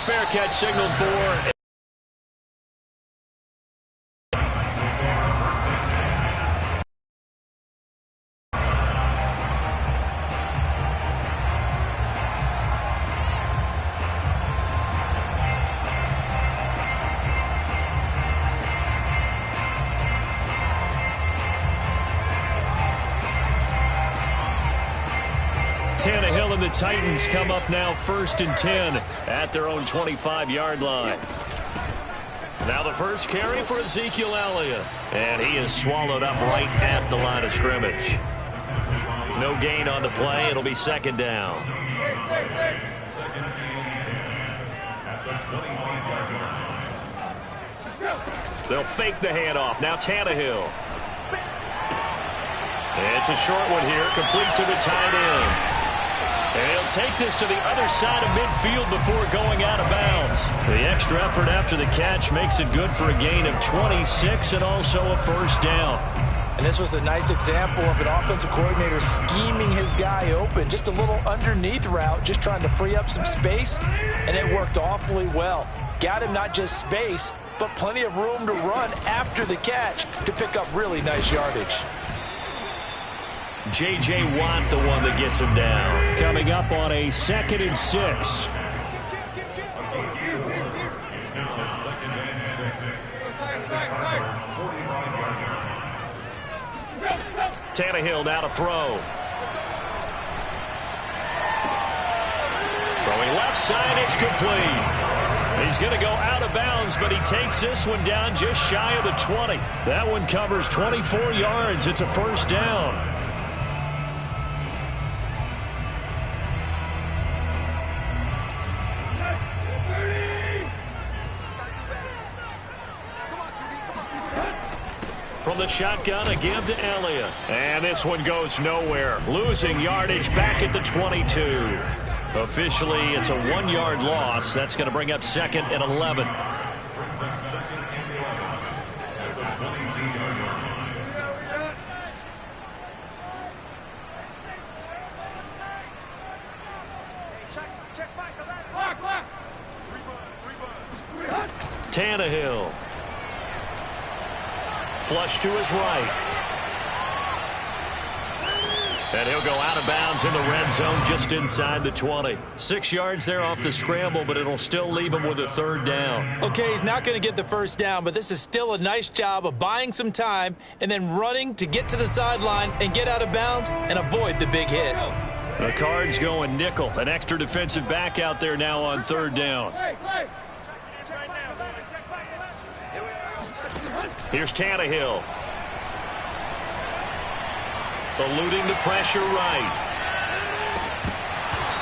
fair catch signaled for. Tannehill and the Titans come up now 1st and 10 at their own 25-yard line. Now the first carry for Ezekiel Elliott, and he is swallowed up right at the line of scrimmage. No gain on the play. It'll be 2nd down. They'll fake the handoff. Now Tannehill. It's a short one here, complete to the tight end. And he'll take this to the other side of midfield before going out of bounds. The extra effort after the catch makes it good for a gain of 26 and also a 1st down. And this was a nice example of an offensive coordinator scheming his guy open. Just a little underneath route, just trying to free up some space, and it worked awfully well. Got him not just space, but plenty of room to run after the catch to pick up really nice yardage. J.J. Watt, the one that gets him down. Coming up on a 2nd and 6. Tannehill now to throw. Throwing left side, it's complete. He's going to go out of bounds, but he takes this one down just shy of the 20. That one covers 24 yards. It's a 1st down. From the shotgun, a give to Elliott. And this one goes nowhere. Losing yardage back at the 22. Officially, it's a 1-yard loss. That's going to bring up 2nd and 11. Tannehill. Flush to his right. And he'll go out of bounds in the red zone just inside the 20. 6 yards there off the scramble, but it'll still leave him with a 3rd down. Okay, he's not going to get the 1st down, but this is still a nice job of buying some time and then running to get to the sideline and get out of bounds and avoid the big hit. The Cards going nickel. An extra defensive back out there now on 3rd down. Here's Tannehill. Eluding the pressure right.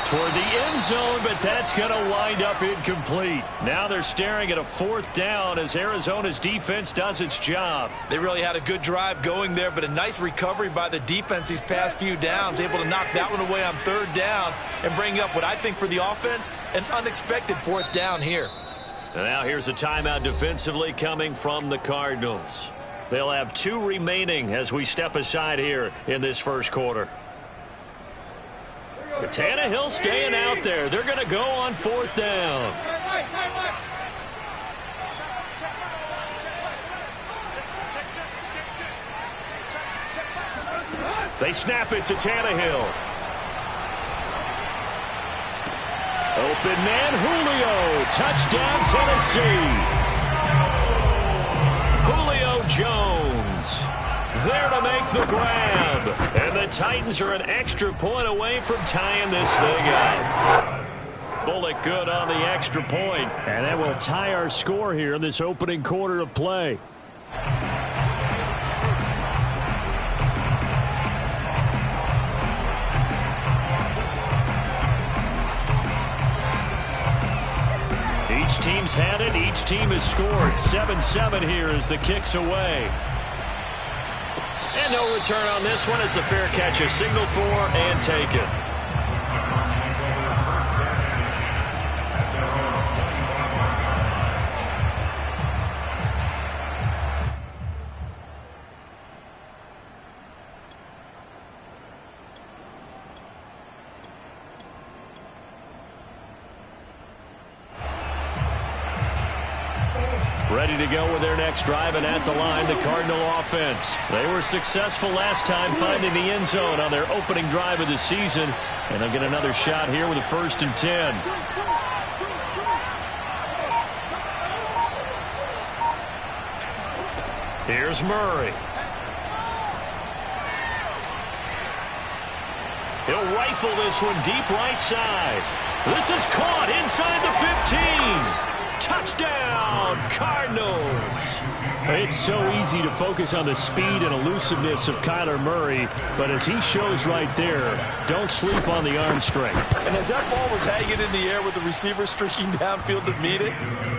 Toward the end zone, but that's going to wind up incomplete. Now they're staring at a 4th down as Arizona's defense does its job. They really had a good drive going there, but a nice recovery by the defense these past few downs, able to knock that one away on 3rd down and bring up what I think for the offense, an unexpected 4th down here. And now here's a timeout defensively coming from the Cardinals. They'll have 2 remaining as we step aside here in this 1st quarter. Tannehill staying out there. They're going to go on 4th down. They snap it to Tannehill. Open man, Julio. Touchdown, Tennessee. Julio Jones there to make the grab. And the Titans are an extra point away from tying this thing up. Bullock good on the extra point. And that will tie our score here in this opening quarter of play. Each team's had it. Each team has scored. 7-7 here as the kick's away. And no return on this one as the fair catch is signaled for and taken. Ready to go with their next drive, and at the line, the Cardinal offense. They were successful last time finding the end zone on their opening drive of the season, and they'll get another shot here with a 1st and 10. Here's Murray. He'll rifle this one deep right side. This is caught inside the 15. Touchdown, Cardinals. It's so easy to focus on the speed and elusiveness of Kyler Murray, but as he shows right there, don't sleep on the arm strength. And as that ball was hanging in the air with the receiver streaking downfield to meet it,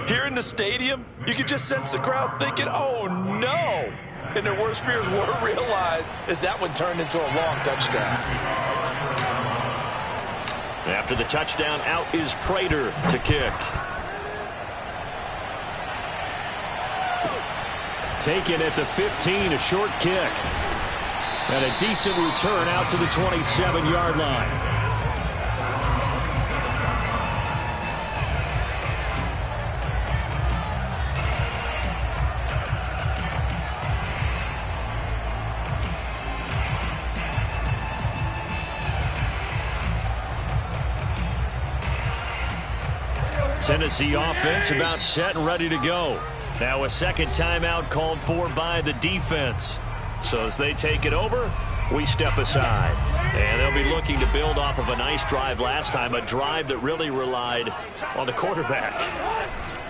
here in the stadium, you could just sense the crowd thinking, oh, no. And their worst fears were realized as that one turned into a long touchdown. After the touchdown, out is Prater to kick. Taken at the 15, a short kick. And a decent return out to the 27-yard line. Tennessee offense about set and ready to go. Now a second timeout called for by the defense. So as they take it over, we step aside. And they'll be looking to build off of a nice drive last time, a drive that really relied on the quarterback.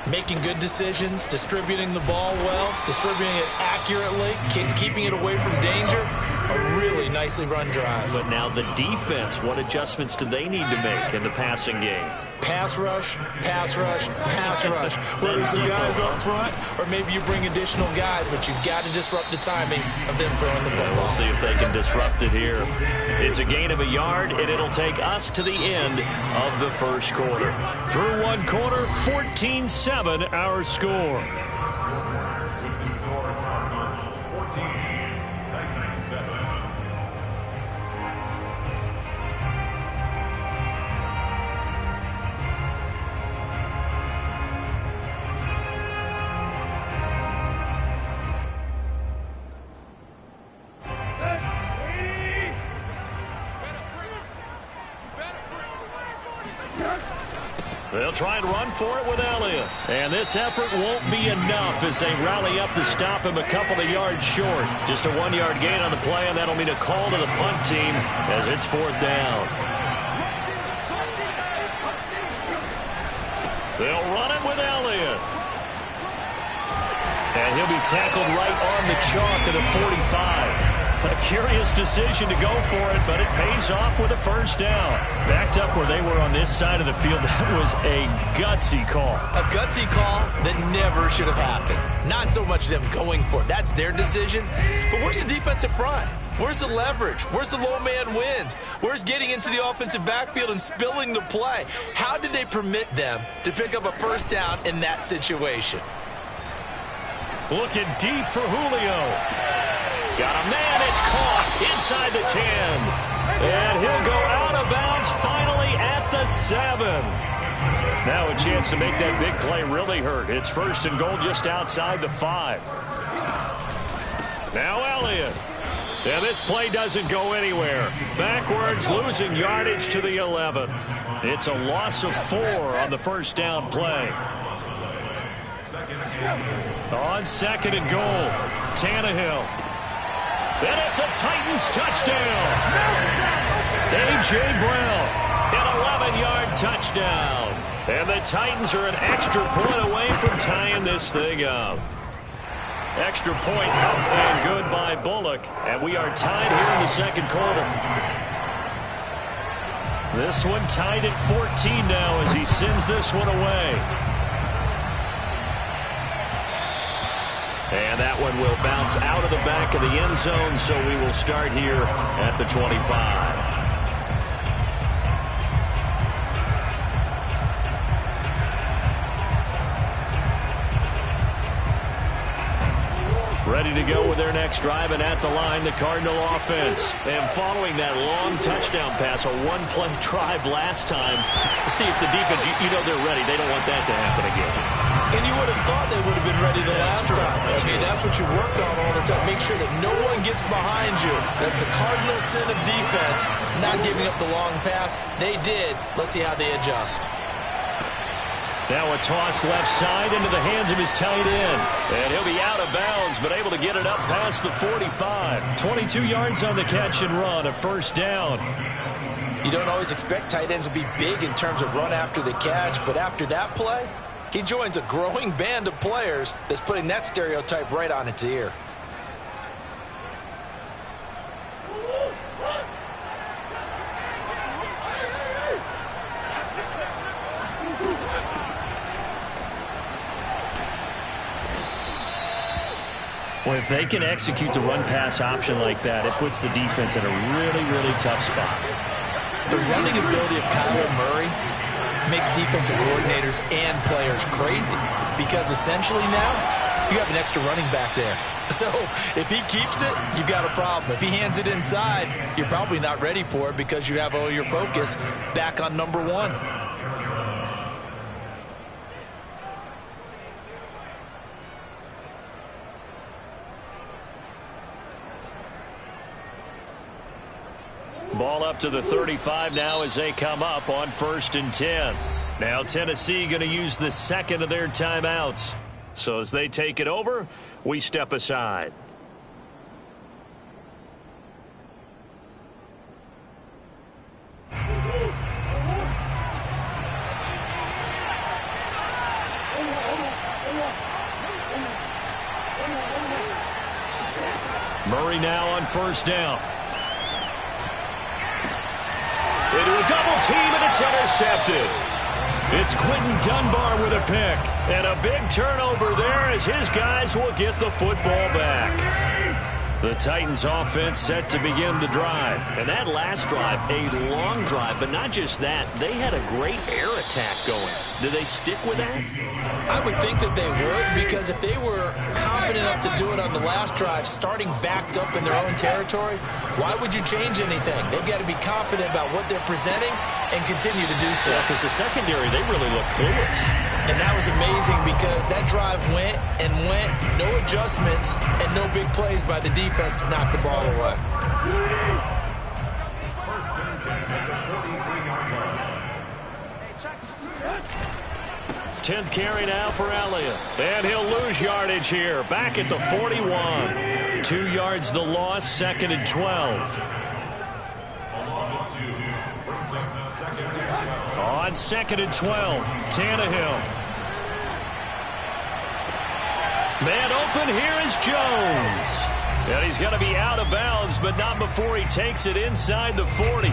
Making good decisions, distributing the ball well, distributing it accurately, keeping it away from danger. A really nicely run drive. But now the defense, what adjustments do they need to make in the passing game? Pass rush, pass rush, pass rush. Whether it's the guys up front or maybe you bring additional guys, but you've got to disrupt the timing of them throwing the football. We'll see if they can disrupt it here. It's a gain of a yard, and it'll take us to the end of the first quarter. Through one quarter, 14-7 our score. They'll try and run for it with Elliott. And this effort won't be enough as they rally up to stop him a couple of yards short. Just a 1-yard gain on the play, and that'll mean a call to the punt team as it's 4th down. They'll run it with Elliott. And he'll be tackled right on the chalk of the 45. A curious decision to go for it, but it pays off with a 1st down. Backed up where they were on this side of the field, that was a gutsy call. A gutsy call that never should have happened. Not so much them going for it. That's their decision. But where's the defensive front? Where's the leverage? Where's the low man wins? Where's getting into the offensive backfield and spilling the play? How did they permit them to pick up a 1st down in that situation? Looking deep for Julio. Got a man, it's caught inside the 10. And he'll go out of bounds finally at the 7. Now a chance to make that big play really hurt. It's 1st and goal just outside the 5. Now Elliott. And this play doesn't go anywhere. Backwards, losing yardage to the 11. It's a loss of 4 on the 1st down play. On 2nd and goal, Tannehill. And it's a Titans touchdown. A.J. Brown, an 11-yard touchdown. And the Titans are an extra point away from tying this thing up. Extra point up and good by Bullock. And we are tied here in the 2nd quarter. This one tied at 14 now as he sends this one away. And that one will bounce out of the back of the end zone, so we will start here at the 25. Ready to go with their next drive, and at the line, the Cardinal offense. And following that long touchdown pass, a one-play drive last time, see if the defense, you know they're ready. They don't want that to happen again. And you would would have thought they would have been ready the last time. I mean, that's what you work on all the time. Make sure that no one gets behind you. That's the cardinal sin of defense, not giving up the long pass. They did. Let's see how they adjust. Now a toss left side into the hands of his tight end. And he'll be out of bounds, but able to get it up past the 45. 22 yards on the catch and run, a first down. You don't always expect tight ends to be big in terms of run after the catch, but after that play, he joins a growing band of players that's putting that stereotype right on its ear. Well, if they can execute the run-pass option like that, it puts the defense in a really, really tough spot. The running ability of Kyler Murray makes defensive coordinators and players crazy because essentially now you have an extra running back there. So if he keeps it, you've got a problem. If he hands it inside, you're probably not ready for it because you have all your focus back on number one. Ball up to the 35 now as they come up on 1st and 10. Now Tennessee going to use the second of their timeouts. So as they take it over, we step aside. Murray now on 1st down. Into a double team, and it's intercepted. It's Quentin Dunbar with a pick. And a big turnover there as his guys will get the football back. The Titans offense set to begin the drive. And that last drive, a long drive, but not just that. They had a great air attack going. Do they stick with that? I would think that they would, because if they were confident enough to do it on the last drive, starting backed up in their own territory, why would you change anything? They've got to be confident about what they're presenting and continue to do so. Yeah, because the secondary, they really look clueless. And that was amazing because that drive went and went, no adjustments, and no big plays by the defense to knock the ball away. 10th carry now for Elliott. And he'll lose yardage here. Back at the 41. 2 yards the loss, 2nd and 12. On 2nd and 12, Tannehill. Man open, here is Jones. And he's going to be out of bounds, but not before he takes it inside the 40.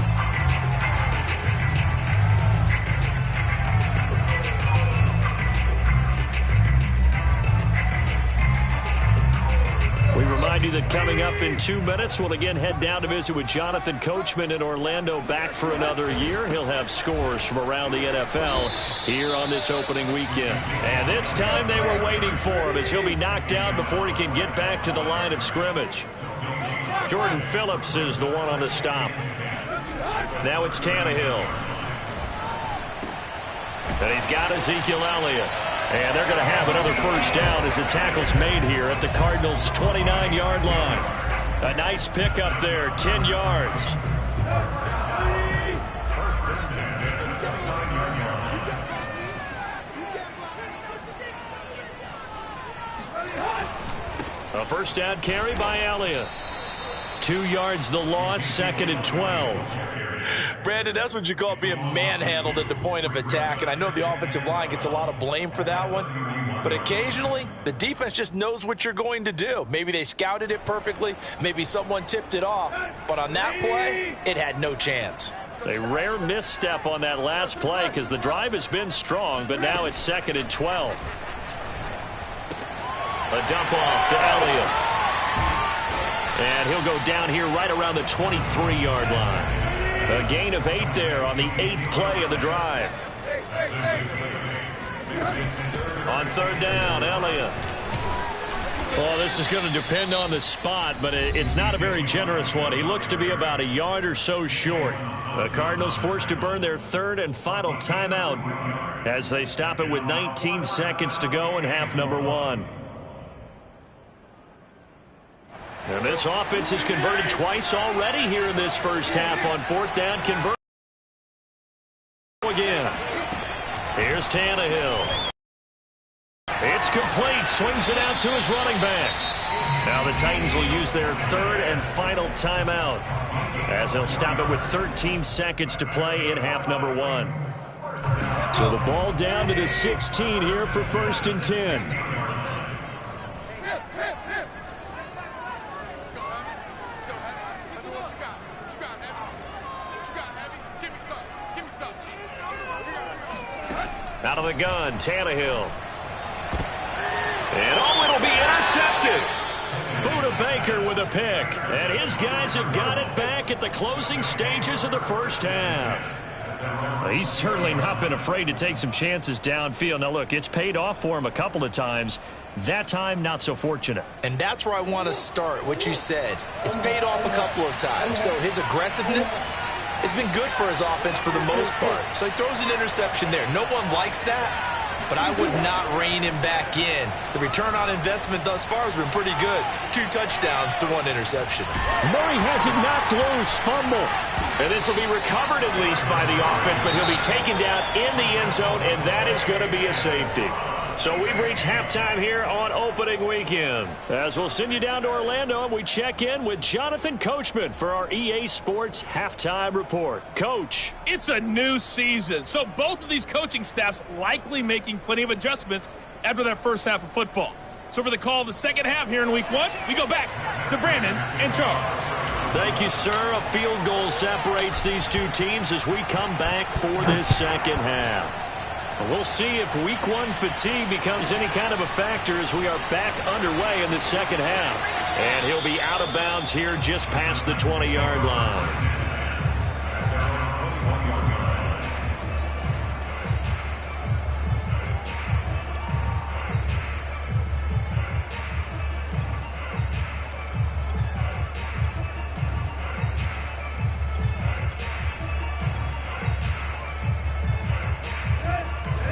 We remind you that coming up in 2 minutes, we'll again head down to visit with Jonathan Coachman in Orlando, back for another year. He'll have scores from around the NFL here on this opening weekend. And this time they were waiting for him as he'll be knocked down before he can get back to the line of scrimmage. Jordan Phillips is the one on the stop. Now it's Tannehill. And he's got Ezekiel Elliott. And they're going to have another first down as the tackle's made here at the Cardinals' 29-yard line. A nice pickup there, 10 yards. A first down carry by Elliott. 2 yards the loss, 2nd and 12. Brandon, that's what you call being manhandled at the point of attack, and I know the offensive line gets a lot of blame for that one, but occasionally the defense just knows what you're going to do. Maybe they scouted it perfectly, maybe someone tipped it off, but on that play, it had no chance. A rare misstep on that last play because the drive has been strong, but now it's 2nd and 12. A dump off to Elliott. And he'll go down here right around the 23-yard line. A gain of 8 there on the 8th play of the drive. On 3rd down, Elliott. Well, this is going to depend on the spot, but it's not a very generous one. He looks to be about a yard or so short. The Cardinals forced to burn their 3rd and final timeout as they stop it with 19 seconds to go in half number one. And this offense has converted twice already here in this first half on fourth down. Convert again. Here's Tannehill. It's complete. Swings it out to his running back. Now the Titans will use their third and final timeout as they'll stop it with 13 seconds to play in half number one. So the ball down to the 16 here for 1st and 10. Out of the gun, Tannehill. And oh, it'll be intercepted. Budda Baker with a pick. And his guys have got it back at the closing stages of the first half. Well, he's certainly not been afraid to take some chances downfield. Now, look, it's paid off for him a couple of times. That time, not so fortunate. And that's where I want to start, what you said. It's paid off a couple of times. So his aggressiveness has been good for his offense for the most part. So he throws an interception there. No one likes that, but I would not rein him back in. The return on investment thus far has been pretty good. 2 touchdowns to 1 interception. Murray has it knocked loose. Fumble. And this will be recovered at least by the offense, but he'll be taken down in the end zone, and that is going to be a safety. So we've reached halftime here on opening weekend. As we'll send you down to Orlando, and we check in with Jonathan Coachman for our EA Sports Halftime Report. Coach. It's a new season, so both of these coaching staffs likely making plenty of adjustments after their first half of football. So for the call of the second half here in week 1, we go back to Brandon and Charles. Thank you, sir. A field goal separates these two teams as we come back for this second half. We'll see if week 1 fatigue becomes any kind of a factor as we are back underway in the second half. And he'll be out of bounds here just past the 20-yard line.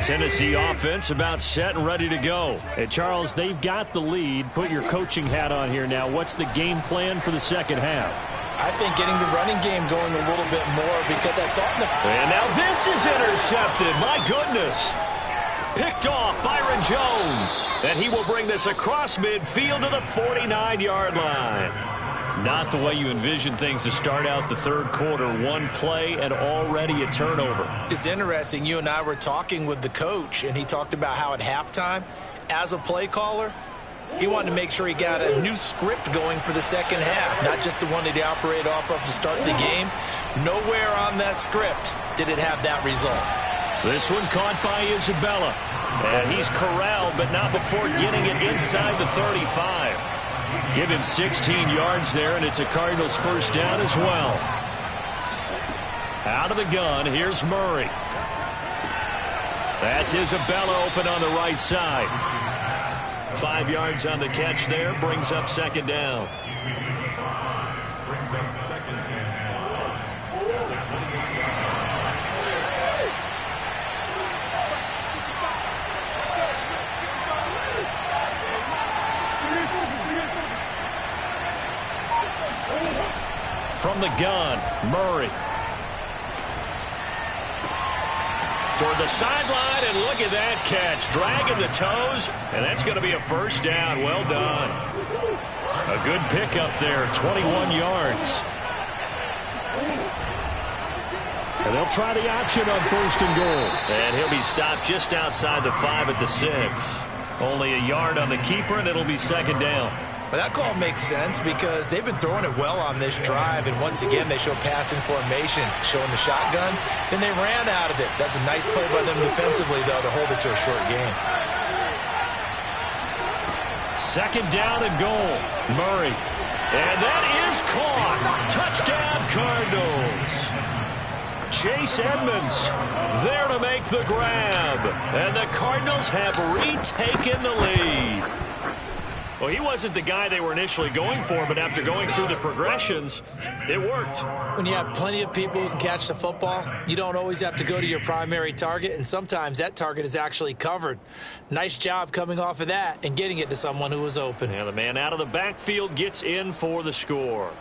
Tennessee offense about set and ready to go. And Charles, they've got the lead. Put your coaching hat on here now. What's the game plan for the second half? I think getting the running game going a little bit more because I thought And now this is intercepted. My goodness. Picked off Byron Jones. And he will bring this across midfield to the 49-yard line. Not the way you envision things to start out the third quarter. 1 play and already a turnover. It's interesting. You and I were talking with the coach, and he talked about how at halftime, as a play caller, he wanted to make sure he got a new script going for the second half, not just the one that he operated off of to start the game. Nowhere on that script did it have that result. This one caught by Isabella. And he's corralled, but not before getting it inside the 35. Give him 16 yards there, and it's a Cardinals first down as well. Out of the gun, here's Murray. That's Isabella open on the right side. 5 yards on the catch there, brings up second down. Brings up second down. From the gun, Murray. Toward the sideline, and look at that catch. Dragging the toes, and that's going to be a first down. Well done. A good pickup there, 21 yards. And they'll try the option on 1st and goal. And he'll be stopped just outside the 5 at the 6. Only a yard on the keeper, and it'll be second down. But that call makes sense because they've been throwing it well on this drive, and once again they show passing formation, showing the shotgun. Then they ran out of it. That's a nice play by them defensively, though, to hold it to a short game. Second down and goal. Murray. And that is caught. Touchdown, Cardinals. Chase Edmonds there to make the grab. And the Cardinals have retaken the lead. Well, he wasn't the guy they were initially going for, but after going through the progressions, It worked. When you have plenty of people who can catch the football, you don't always have to go to your primary target, and sometimes that target is actually covered. Nice job coming off of that and getting it to someone who was open. And the man out of the backfield gets in for the score.